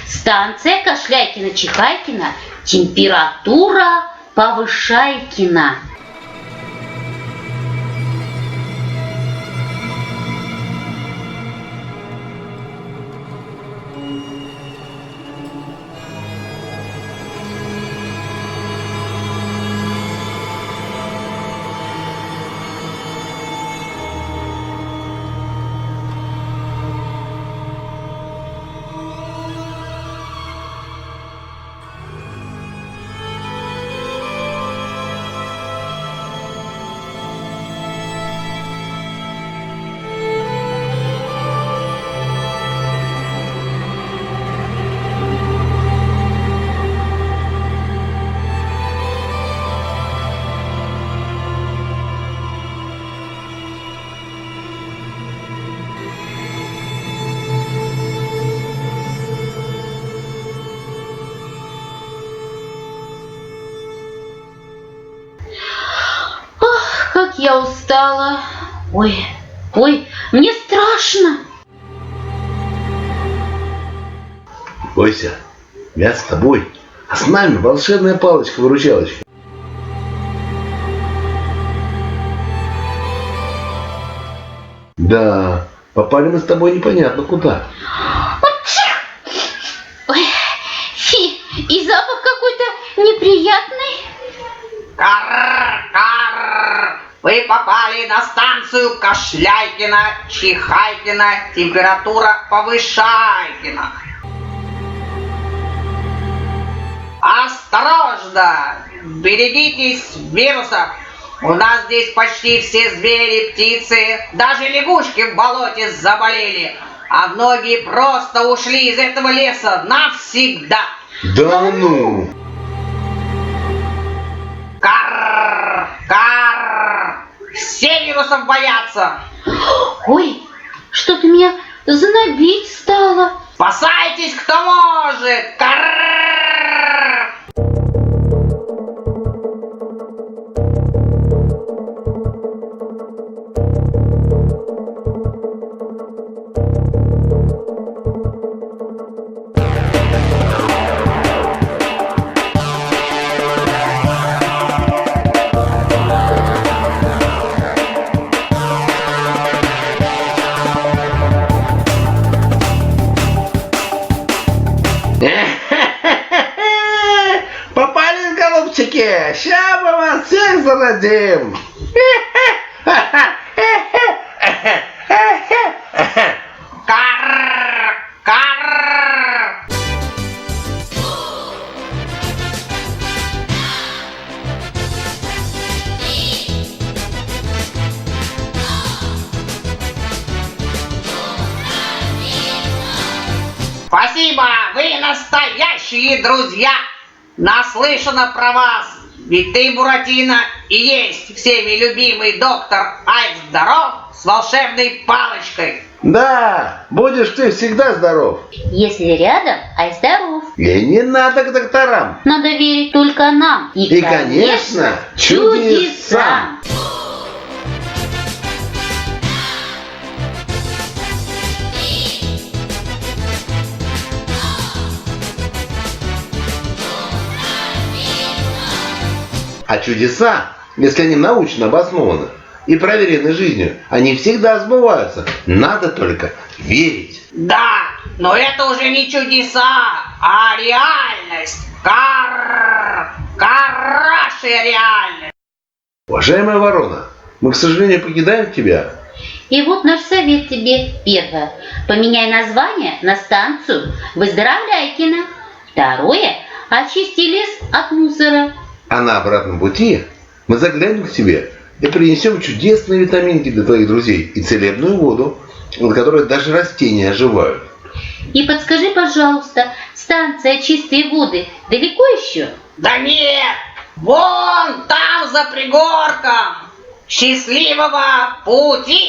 Станция Кашляйкино-Чихайкино. Температура повышайкина. Как я устала. Ой, мне страшно. Бойся, я с тобой. А с нами волшебная палочка-выручалочка. Да, попали мы с тобой непонятно куда. Ой, фи, и запах какой-то неприятный. Карр! Вы попали на станцию Кашляйкино-Чихайкино. Температура повышайкина. Осторожно! Берегитесь вирусов! У нас здесь почти все звери, птицы, даже лягушки в болоте заболели. А многие просто ушли из этого леса навсегда. Да ну! Карр! Все вирусов боятся. Ой, что-то меня знобить стало. Спасайтесь, кто может! Карр! Попались, голубчики! Ща мы вас всех заразим! Карр! Спасибо! Вы настоящие друзья! Наслышано про вас! Ведь ты, Буратино, и есть всеми любимый доктор Ай-здоров с волшебной палочкой. Да, будешь ты всегда здоров. Если рядом, ай здоров. И не надо к докторам. Надо верить только нам. И, конечно, чудесам. А чудеса, если они научно обоснованы и проверены жизнью, они всегда сбываются. Надо только верить. Да, но это уже не чудеса, а реальность. Карашая реальность. Уважаемая ворона, мы, к сожалению, покидаем тебя. И вот наш совет тебе. Первое. Поменяй название на станцию Выздоровляйкино. Второе. Очисти лес от мусора. А на обратном пути мы заглянем к тебе и принесем чудесные витаминки для твоих друзей и целебную воду, от которой даже растения оживают. И подскажи, пожалуйста, станция чистой воды далеко еще? Да нет, вон там за пригорком. Счастливого пути!